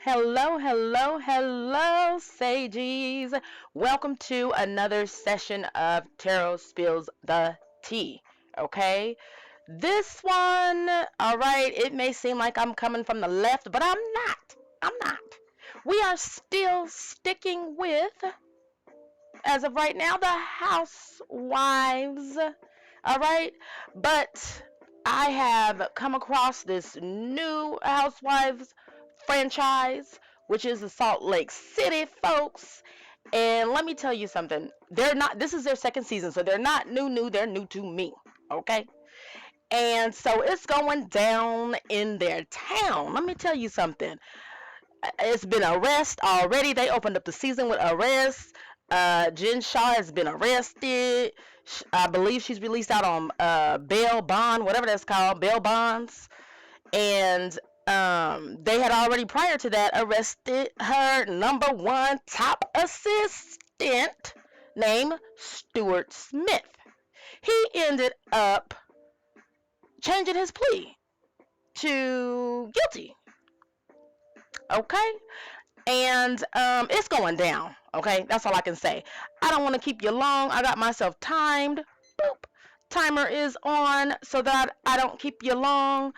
Hello, hello, hello, Sages. Welcome to another session of Tarot Spills the Tea. Okay? This one, all right, it may seem like I'm coming from the left, but I'm not. I'm not. We are still sticking with, as of right now, the housewives. All right? But I have come across this new housewives franchise, which is the Salt Lake City folks. And let me tell you something. They're not, this is their second season, so they're not new, they're new to me. Okay? And so it's going down in their town. Let me tell you something. It's been arrest already. They opened up the season with arrests. Jen Shah has been arrested. I believe she's released out on bail bond, whatever that's called, bail bonds. And they had already prior to that arrested her number one top assistant named Stuart Smith. He ended up changing his plea to guilty. Okay, and it's going down. Okay, that's all I can say. I don't want to keep you long. I got myself timed. Boop. Timer is on so that I don't keep you long.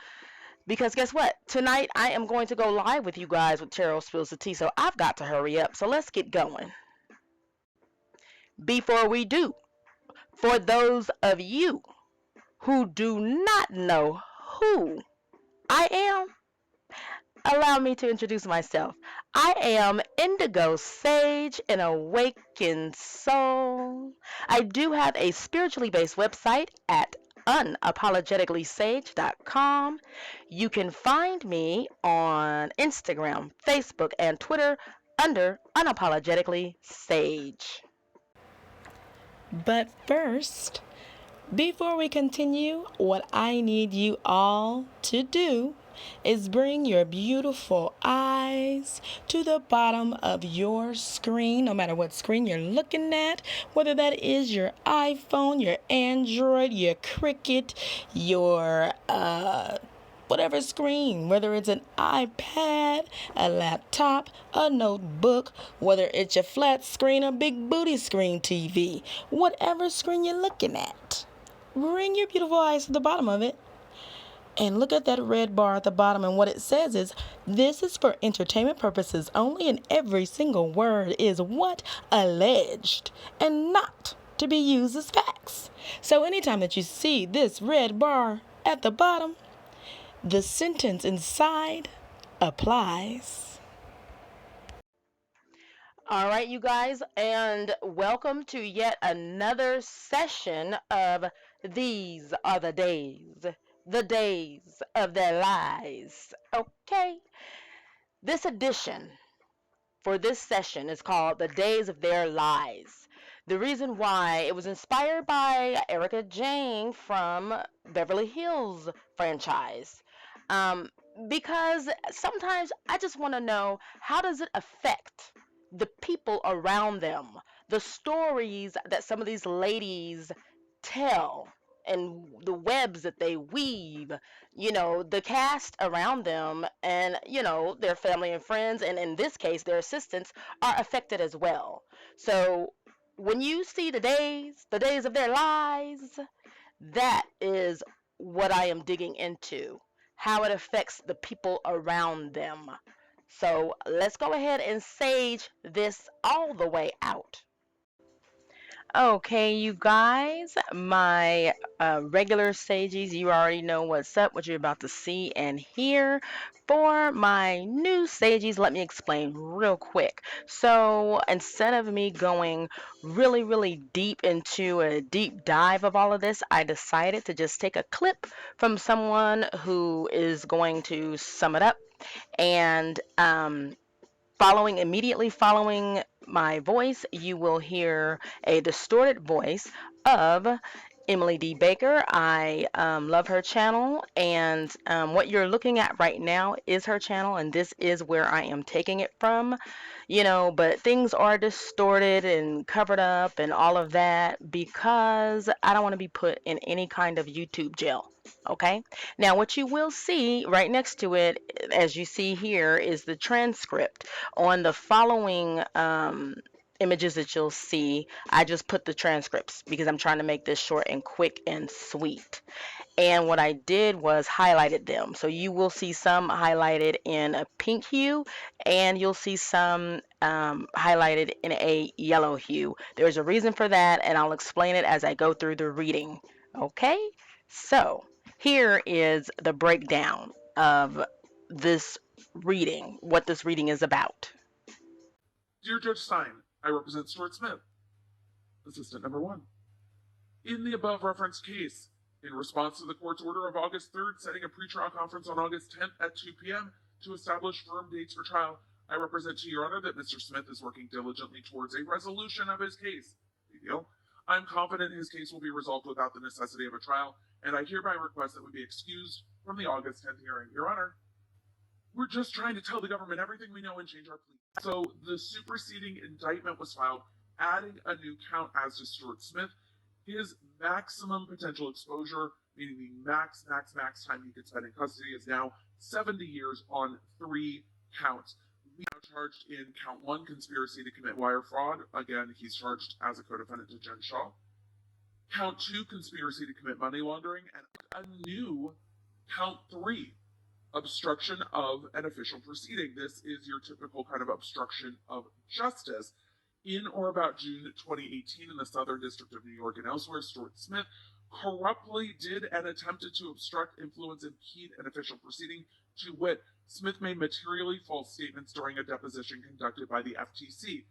Because guess what? Tonight I am going to go live with you guys with Tarot Spills the Tea, so I've got to hurry up. So let's get going. Before we do, for those of you who do not know who I am, allow me to introduce myself. I am Indigo Sage, an awakened soul. I do have a spiritually based website at unapologeticallysage.com. You can find me on Instagram, Facebook, and Twitter under Unapologetically Sage. But first, before we continue, what I need you all to do is bring your beautiful eyes to the bottom of your screen, no matter what screen you're looking at, whether that is your iPhone, your Android, your Cricket, your whatever screen, whether it's an iPad, a laptop, a notebook, whether it's your flat screen or big booty screen TV, whatever screen you're looking at. Bring your beautiful eyes to the bottom of it and look at that red bar at the bottom, and what it says is, this is for entertainment purposes only, and every single word is what? Alleged, and not to be used as facts. So anytime that you see this red bar at the bottom, the sentence inside applies. All right, you guys, and welcome to yet another session of These Are the days of their lies. Okay, this edition for this session is called The Days of Their Lies. The reason why it was inspired by Erica Jane from Beverly Hills franchise. Um, because sometimes I just want to know, how does it affect the people around them, the stories that some of these ladies tell, and the webs that they weave, the cast around them, and, their family and friends, and in this case, their assistants, are affected as well. So when you see the days of their lives, that is what I am digging into, how it affects the people around them. So let's go ahead and sage this all the way out. Okay, you guys, my regular sages, you already know what's up, what you're about to see and hear. For my new sages, let me explain real quick. So instead of me going really, really deep into a deep dive of all of this, I decided to just take a clip from someone who is going to sum it up. And immediately following my voice, you will hear a distorted voice of Emily D. Baker. I love her channel, and what you're looking at right now is her channel, and this is where I am taking it from. But things are distorted and covered up and all of that because I don't want to be put in any kind of YouTube jail. Okay. Now, what you will see right next to it, as you see here, is the transcript. On the following images that you'll see, I just put the transcripts because I'm trying to make this short and quick and sweet. And what I did was highlighted them. So you will see some highlighted in a pink hue, and you'll see some highlighted in a yellow hue. There's a reason for that, and I'll explain it as I go through the reading. Okay? So here is the breakdown of this reading, what this reading is about. Dear Judge Stein, I represent Stuart Smith, Assistant Number 1. In the above referenced case, in response to the court's order of August 3rd setting a pretrial conference on August 10th at 2 p.m. to establish firm dates for trial, I represent to Your Honor that Mr. Smith is working diligently towards a resolution of his case. Big deal. I'm confident his case will be resolved without the necessity of a trial, and I hereby request that we be excused from the August 10th hearing. Your Honor, we're just trying to tell the government everything we know and change our plea. So the superseding indictment was filed, adding a new count as to Stuart Smith. His maximum potential exposure, meaning the max time he could spend in custody, is now 70 years on 3 counts. We are charged in count 1, conspiracy to commit wire fraud. Again, he's charged as a co-defendant to Jen Shah. Count 2, conspiracy to commit money laundering, and a new count 3, obstruction of an official proceeding. This is your typical kind of obstruction of justice. In or about June 2018 in the Southern District of New York and elsewhere, Stuart Smith corruptly did and attempted to obstruct, influence, impede an official proceeding. To wit, Smith made materially false statements during a deposition conducted by the FTC.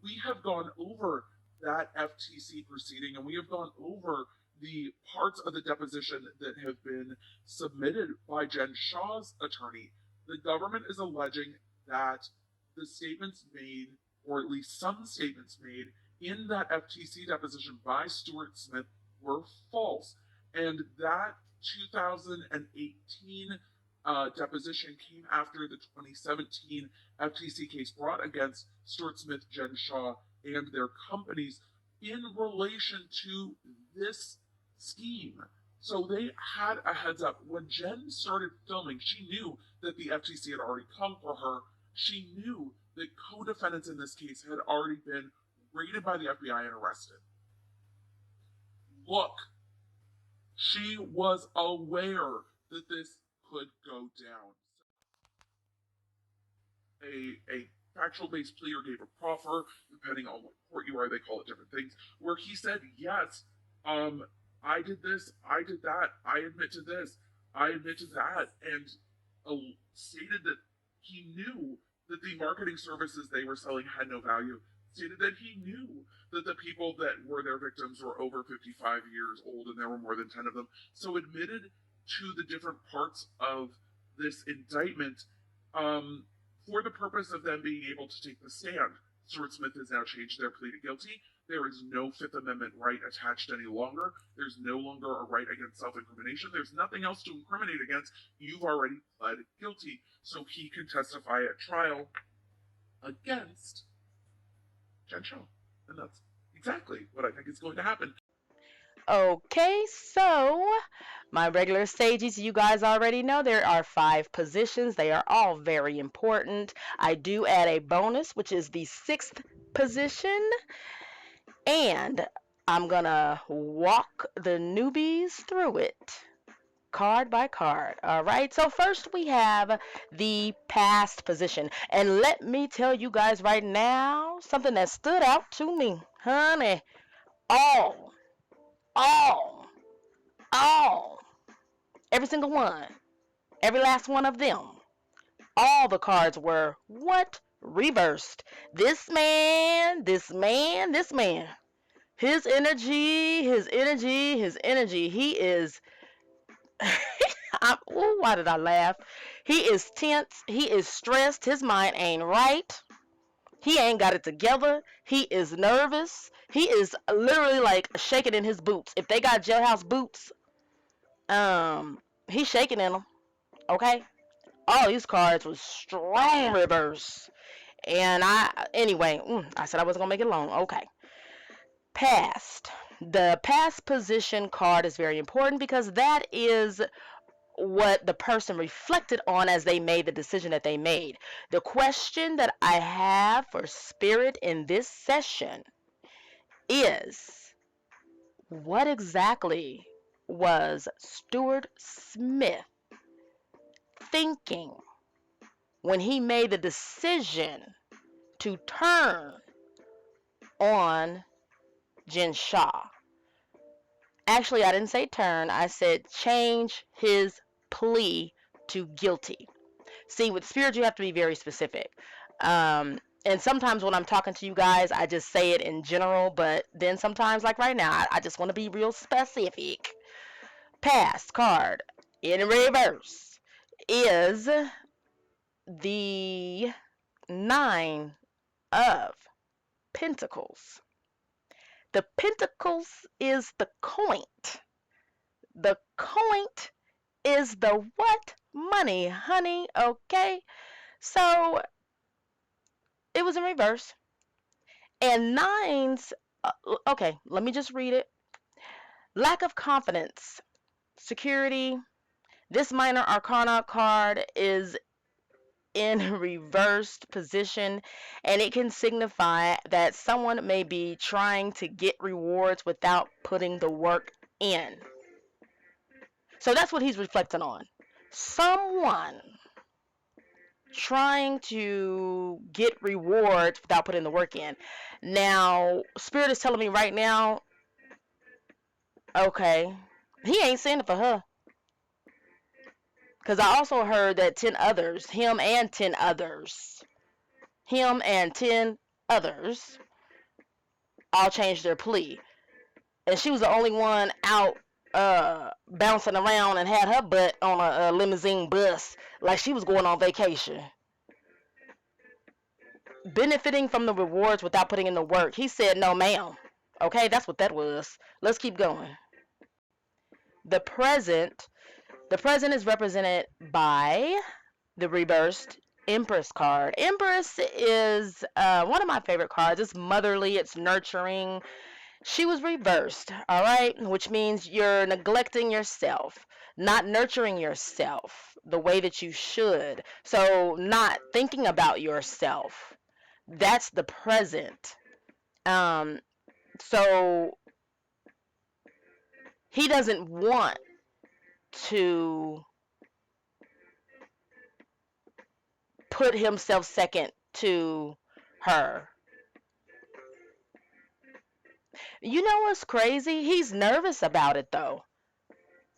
We have gone over that FTC proceeding, and we have gone over the parts of the deposition that have been submitted by Jen Shah's attorney. The government is alleging that the statements made, or at least some statements made, in that FTC deposition by Stuart Smith were false. And that 2018 deposition came after the 2017 FTC case brought against Stuart Smith, Jen Shah, and their companies in relation to this scheme. So they had a heads up. When Jen started filming, she knew that the FTC had already come for her. She knew that co-defendants in this case had already been raided by the FBI and arrested. Look, she was aware that this could go down. A factual-based pleader gave a proffer, depending on what court you are, they call it different things, where he said, yes, I did this, I did that, I admit to this, I admit to that, and stated that he knew that the marketing services they were selling had no value, stated that he knew that the people that were their victims were over 55 years old and there were more than 10 of them, so admitted to the different parts of this indictment for the purpose of them being able to take the stand. Stuart Smith has now changed their plea to guilty. There is no Fifth Amendment right attached any longer. There's no longer a right against self-incrimination. There's nothing else to incriminate against. You've already pled guilty. So he can testify at trial against Jen Shah. And that's exactly what I think is going to happen. Okay, so my regular stages, you guys already know there are 5 positions. They are all very important. I do add a bonus, which is the 6th position. And I'm going to walk the newbies through it card by card. All right. So first we have the past position. And let me tell you guys right now something that stood out to me. Honey, all, all, all, every single one, every last one of them, all the cards were what? Reversed. This man, this man, this man. His energy, his energy, his energy. He is. Ooh, why did I laugh? He is tense. He is stressed. His mind ain't right. He ain't got it together. He is nervous. He is literally like shaking in his boots. If they got jailhouse boots, he's shaking in them. Okay. All these cards was strong reverse. And I said I wasn't gonna make it long. Okay. Past. The past position card is very important because that is what the person reflected on as they made the decision that they made. The question that I have for spirit in this session is, what exactly was Stuart Smith thinking when he made the decision to turn on Jen Shah? Actually, I didn't say turn. I said change his plea to guilty. See, with spirit, you have to be very specific. And sometimes when I'm talking to you guys, I just say it in general, but then sometimes, like right now, I just want to be real specific. Past card in reverse is the Nine of Pentacles. The Pentacles is the coin. The coin is the what? Money, honey, okay? So it was in reverse. And nines, okay, let me just read it. Lack of confidence, security. This minor arcana card is in reversed position, and it can signify that someone may be trying to get rewards without putting the work in. So that's what he's reflecting on. Someone trying to get rewards without putting the work in. Now, Spirit is telling me right now, okay, he ain't saying it for her. Because I also heard that 10 others, him and 10 others, all changed their plea. And she was the only one out bouncing around and had her butt on a limousine bus like she was going on vacation. Benefiting from the rewards without putting in the work. He said, no, ma'am. Okay, that's what that was. Let's keep going. The present is represented by the reversed Empress card. Empress is one of my favorite cards. It's motherly, it's nurturing. She was reversed, all right, which means you're neglecting yourself, not nurturing yourself the way that you should. So, not thinking about yourself. That's the present. So he doesn't want to put himself second to her. You know what's crazy? He's nervous about it though.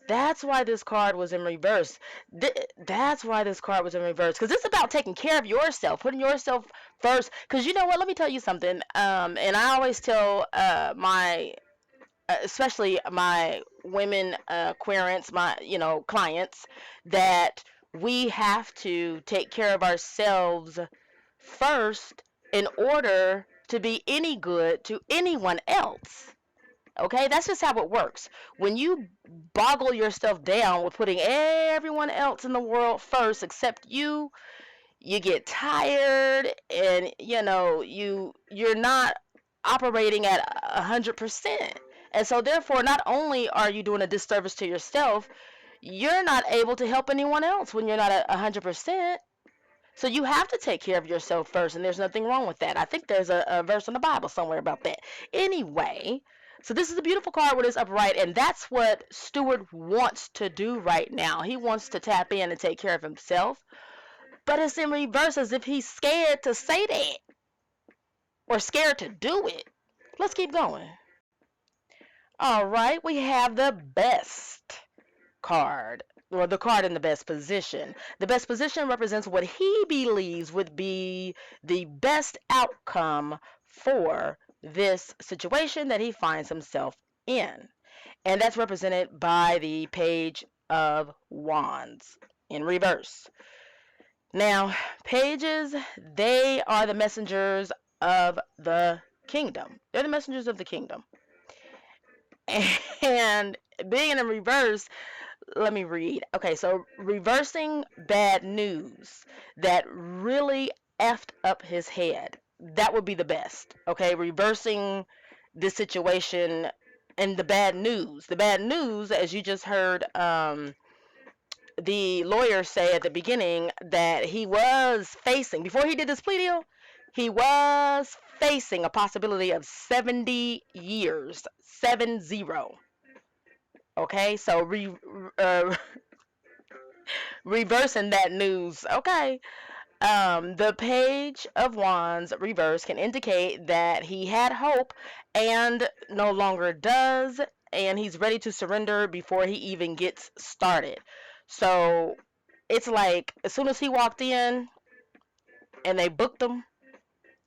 That's why this card was in reverse. That's why this card was in reverse. Because it's about taking care of yourself, putting yourself first. Because you know what? Let me tell you something. And I always tell especially my women querents, my clients, that we have to take care of ourselves first in order to be any good to anyone else. Okay, that's just how it works. When you boggle yourself down with putting everyone else in the world first except you get tired, and you're not operating at 100%. And so therefore, not only are you doing a disservice to yourself, you're not able to help anyone else when you're not at 100%. So you have to take care of yourself first, and there's nothing wrong with that. I think there's a verse in the Bible somewhere about that. Anyway, so this is a beautiful card when it's upright, and that's what Stewart wants to do right now. He wants to tap in and take care of himself, but it's in reverse, as if he's scared to say that or scared to do it. Let's keep going. All right, we have the best card, or the card in the best position. The best position represents what he believes would be the best outcome for this situation that he finds himself in. And that's represented by the Page of Wands in reverse. Now, pages, they are the messengers of the kingdom. They're the messengers of the kingdom. And being in reverse, let me read. Okay, so reversing bad news that really effed up his head. That would be the best. Okay, reversing this situation and the bad news. The bad news, as you just heard, the lawyer say at the beginning that he was facing, before he did this plea deal, he was facing a possibility of 70 years. 70. Okay, so uh, reversing that news. Okay. The Page of Wands reverse can indicate that he had hope and no longer does, and he's ready to surrender before he even gets started. So it's like as soon as he walked in and they booked him,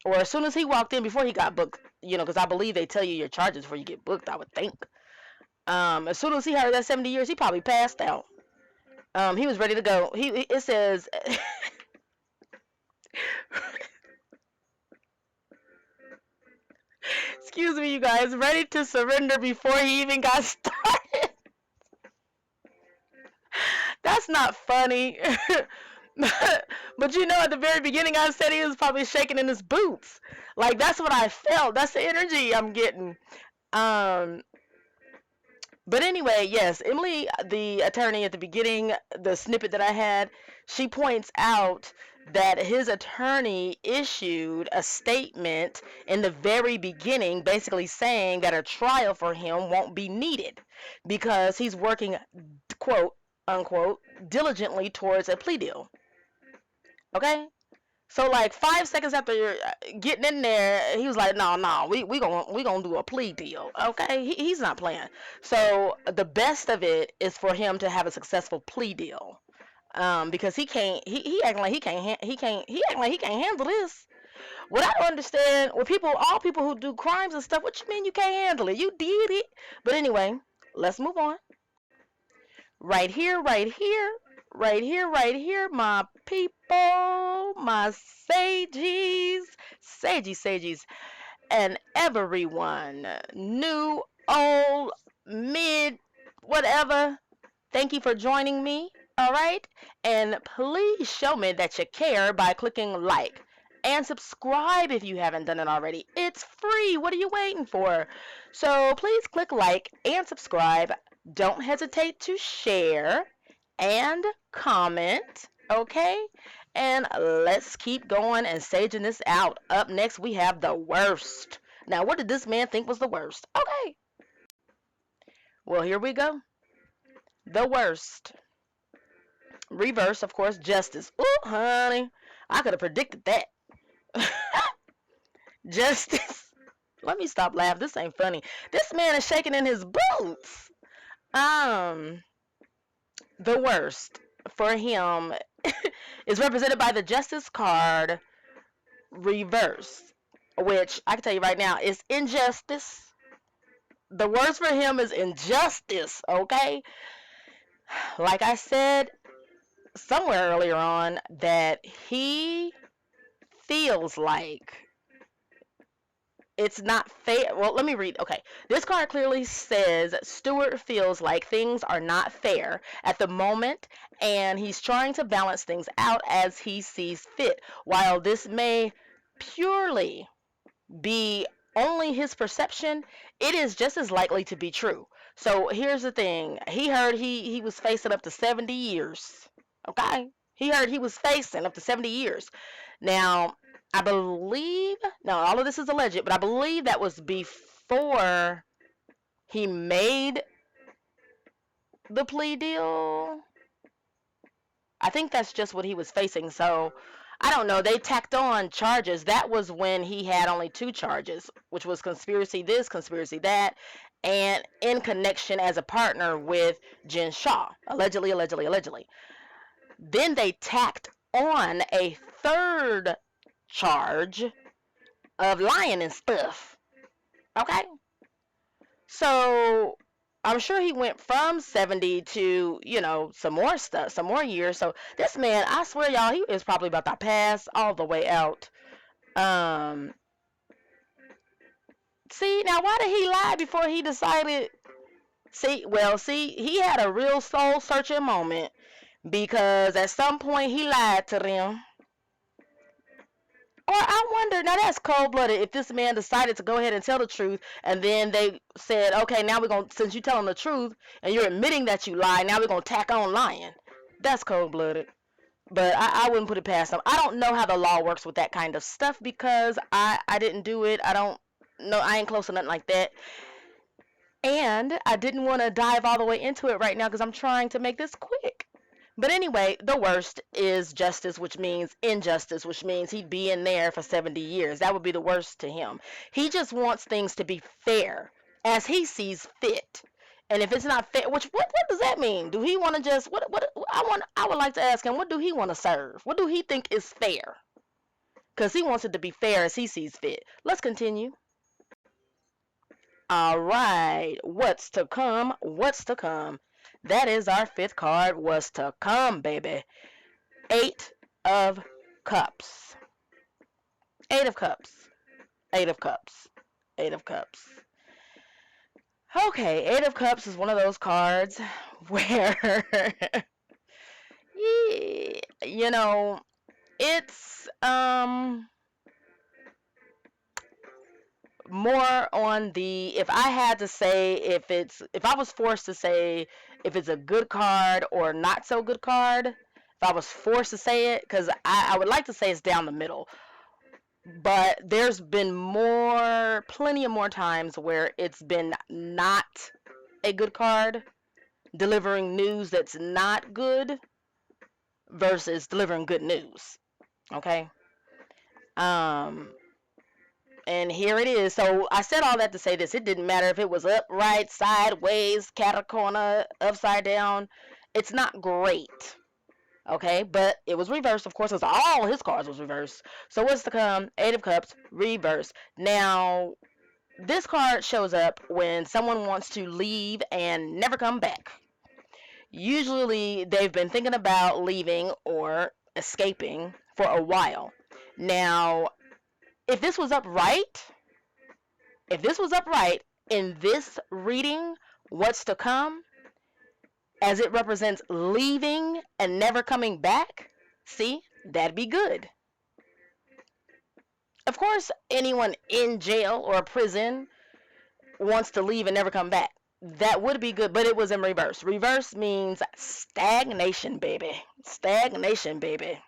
or as soon as he walked in before he got booked, because I believe they tell you your charges before you get booked, I would think. As soon as he heard that 70 years, he probably passed out. He was ready to go. It says excuse me, you guys, ready to surrender before he even got started. That's not funny. But at the very beginning, I said he was probably shaking in his boots. Like, that's what I felt. That's the energy I'm getting. Um, but anyway, yes, Emily, the attorney at the beginning, the snippet that I had, she points out that his attorney issued a statement in the very beginning, basically saying that a trial for him won't be needed because he's working, quote unquote, diligently towards a plea deal. Okay? So like 5 seconds after you're getting in there, he was like, "No, no, we gonna do a plea deal." Okay, he's not playing. So the best of it is for him to have a successful plea deal, because he can't. He acting like he acting like he can't handle this. What I don't understand with all people who do crimes and stuff. What you mean you can't handle it? You did it. But anyway, let's move on. Right here, right here, right here, right here, my people, my sages, sages, and everyone, new, old, mid, whatever. Thank you for joining me, all right? And please show me that you care by clicking like and subscribe if you haven't done it already. It's free. What are you waiting for? So please click like and subscribe. Don't hesitate to share and comment, okay? And let's keep going and saging this out. Up next, we have the worst. Now, what did this man think was the worst? Okay. Well, here we go. The worst. Reverse, of course, justice. Ooh, honey, I could have predicted that. Justice. Let me stop laughing. This ain't funny. This man is shaking in his boots. Um, the worst for him is represented by the justice card reverse, which I can tell you right now is injustice. The worst for him is injustice, okay? Like I said somewhere earlier on, that he feels like it's not fair. Well, let me read. Okay. This card clearly says Stewart feels like things are not fair at the moment, and he's trying to balance things out as he sees fit. While this may purely be only his perception, it is just as likely to be true. So here's the thing. He heard he was facing up to 70 years. Okay? He heard he was facing up to 70 years. Now, I believe, now all of this is alleged, but I believe that was before he made the plea deal. I think that's just what he was facing. So I don't know. They tacked on charges. That was when he had only 2 charges, which was conspiracy this, conspiracy that, and in connection as a partner with Jen Shah. Allegedly, allegedly, allegedly. Then they tacked on a 3rd charge of lying and stuff. Okay? So I'm sure he went from 70 to, some more stuff, some more years. So this man, I swear, y'all, he is probably about to pass all the way out. Um, See, now why did he lie before he decided? See, he had a real soul searching moment because at some point he lied to them. Or I wonder, now that's cold blooded, if this man decided to go ahead and tell the truth and then they said, okay, now we're going to, since you're telling the truth and you're admitting that you lied, now we're going to tack on lying. That's cold blooded. But I wouldn't put it past him. I don't know how the law works with that kind of stuff because I didn't do it. I don't know. I ain't close to nothing like that. And I didn't want to dive all the way into it right now because I'm trying to make this quick. But anyway, the worst is justice, which means injustice, which means he'd be in there for 70 years. That would be the worst to him. He just wants things to be fair as he sees fit. And if it's not fair, which what does that mean? Do he want to just what I would like to ask him, what do he want to serve? What do he think is fair? Cuz he wants it to be fair as he sees fit. Let's continue. All right, what's to come? What's to come? That is our fifth card. What's to come, baby? Eight of Cups. Eight of Cups. Eight of Cups. Eight of Cups. Okay, Eight of Cups is one of those cards where, you know, it's more on the, if I had to say, if I was forced to say if it's a good card or not so good card, if I was forced to say it, because I would like to say it's down the middle, but there's been plenty of more times where it's been not a good card, delivering news that's not good versus delivering good news. Okay. Um, And here it is. So I said all that to say this. It didn't matter if it was up, right, sideways, corner, upside down. It's not great. Okay, but it was reversed, of course, because all his cards was reversed. So what's to come? Eight of Cups, reversed. Now, this card shows up when someone wants to leave and never come back. Usually, they've been thinking about leaving or escaping for a while. Now, if this was upright, if this was upright in this reading, what's to come, as it represents leaving and never coming back, see, that'd be good. Of course, anyone in jail or prison wants to leave and never come back. That would be good, but it was in reverse. Reverse means stagnation, baby. Stagnation, baby.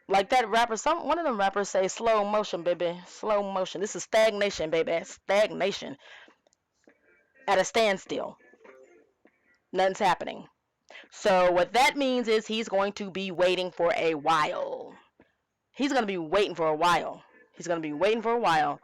Like that rapper, one of them rappers say slow motion, baby. Slow motion. This is stagnation, baby. Stagnation. At a standstill. Nothing's happening. So what that means is he's going to be waiting for a while. He's going to be waiting for a while. He's going to be waiting for a while.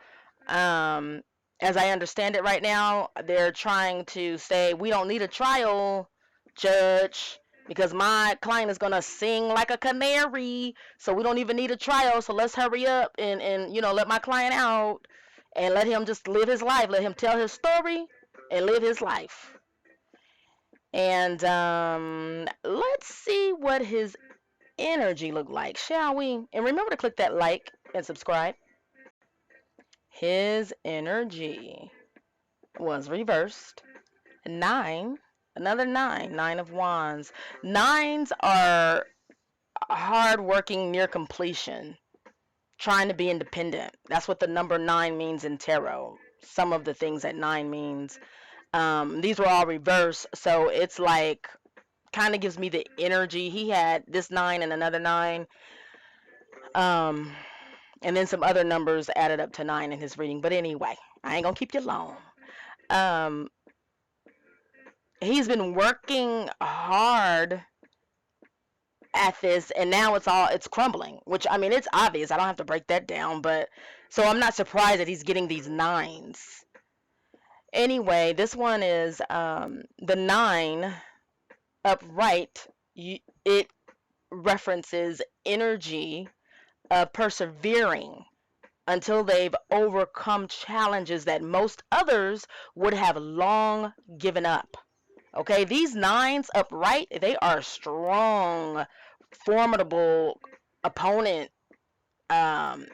As I understand it right now, they're trying to say, we don't need a trial, judge, because my client is going to sing like a canary, so we don't even need a trial, so let's hurry up and let my client out and let him just live his life. Let him tell his story and live his life. And let's see what his energy looked like, shall we? And remember to click that like and subscribe. His energy was reversed. 9, another 9, 9 of Wands. Nines are hardworking near completion, trying to be independent. That's what the number 9 means in tarot. Some of the things that 9 means. These were all reversed, so it's like, kind of gives me the energy. He had this 9 and another 9. And then some other numbers added up to 9 in his reading. But anyway, I ain't gonna keep you long. He's been working hard at this, and now it's crumbling, which, I mean, it's obvious. I don't have to break that down, but so I'm not surprised that he's getting these 9s. Anyway, this one is the 9 upright. It references energy of persevering, until they've overcome challenges that most others would have long given up. Okay, these nines upright, they are strong, formidable opponent, um,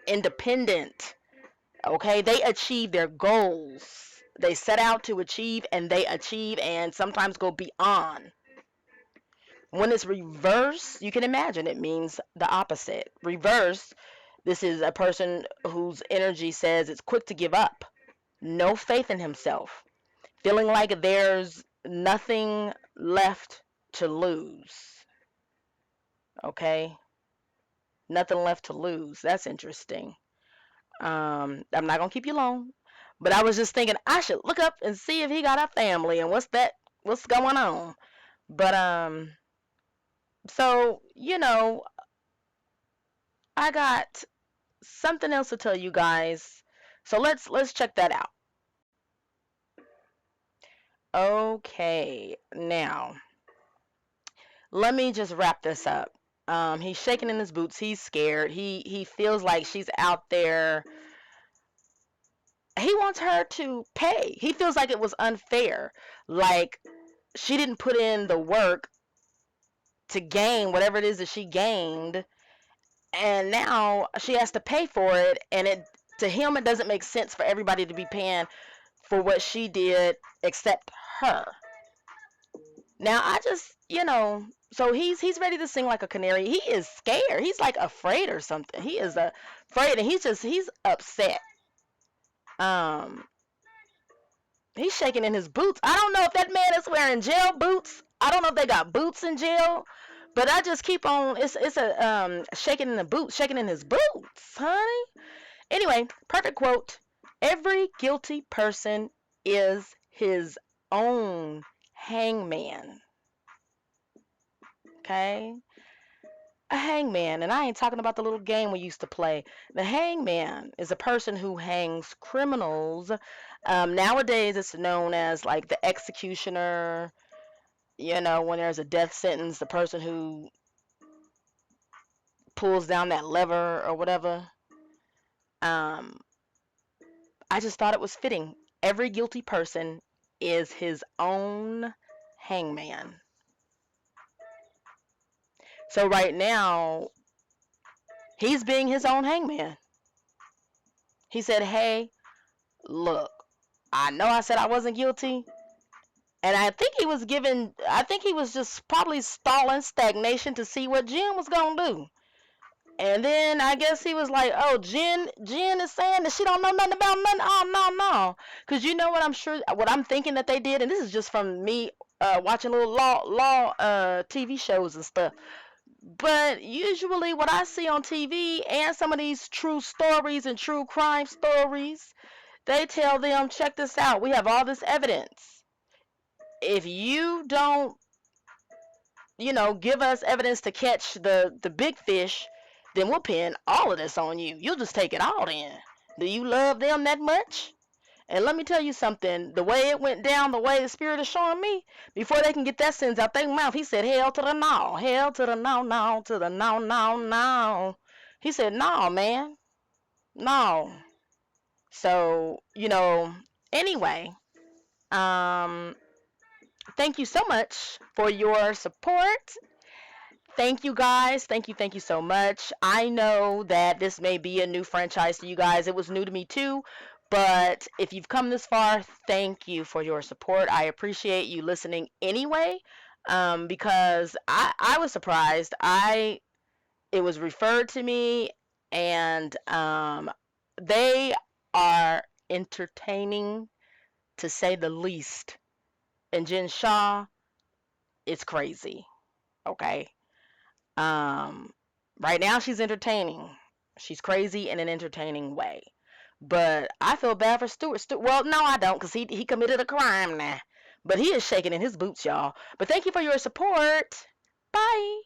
independent. Okay, they achieve their goals. They set out to achieve and they achieve and sometimes go beyond. When it's reverse, you can imagine it means the opposite. Reverse, this is a person whose energy says it's quick to give up, no faith in himself, feeling like there's nothing left to lose. Okay, nothing left to lose. That's interesting. I'm not gonna keep you long, but I was just thinking I should look up and see if he got a family and what's going on. But so I got something else to tell you guys. So let's check that out. Okay, now let me just wrap this up. He's shaking in his boots. He's scared. He feels like she's out there. He wants her to pay. He feels like it was unfair. Like she didn't put in the work to gain whatever it is that she gained, and now she has to pay for it. And it to him it doesn't make sense for everybody to be paying for what she did except her. Now I just, so he's ready to sing like a canary. He is scared. He's like afraid or something. He is afraid, and he's upset. Um, he's shaking in his boots. I don't know if that man is wearing jail boots. I don't know if they got boots in jail, but I just keep on. It's a shaking in the boots, shaking in his boots, honey. Anyway, perfect quote. Every guilty person is his own hangman. Okay? A hangman, and I ain't talking about the little game we used to play. The hangman is a person who hangs criminals. Nowadays, it's known as like the executioner. When there's a death sentence, the person who pulls down that lever or whatever. Um, I just thought it was fitting. Every guilty person is his own hangman. So right now, he's being his own hangman. He said, "Hey, look, I know I said I wasn't guilty." And I think he was just probably stalling stagnation to see what Jen was going to do. And then I guess he was like, "Oh, Jen is saying that she don't know nothing about nothing. Oh, no, no." Because you know what I'm thinking that they did, and this is just from me watching little law TV shows and stuff. But usually what I see on TV and some of these true stories and true crime stories, they tell them, check this out. We have all this evidence. If you don't, give us evidence to catch the big fish, then we'll pin all of this on you. You'll just take it all in. Do you love them that much? And let me tell you something. The way it went down, the way the Spirit is showing me, before they can get that sentence out their mouth, he said, hell to the no. Hell to the no, no, to the no, no, no. He said, no, man. No. So, anyway, um, thank you so much for your support. Thank you guys. Thank you so much. I know that this may be a new franchise to you guys. It was new to me too. But if you've come this far, thank you for your support. I appreciate you listening anyway. Because I was surprised. It was referred to me, and they are entertaining to say the least. And Jen Shah, it's crazy. Okay. Um, right now she's entertaining. She's crazy in an entertaining way. But I feel bad for Stuart. Well, no, I don't, because he committed a crime now. But he is shaking in his boots, y'all. But thank you for your support. Bye.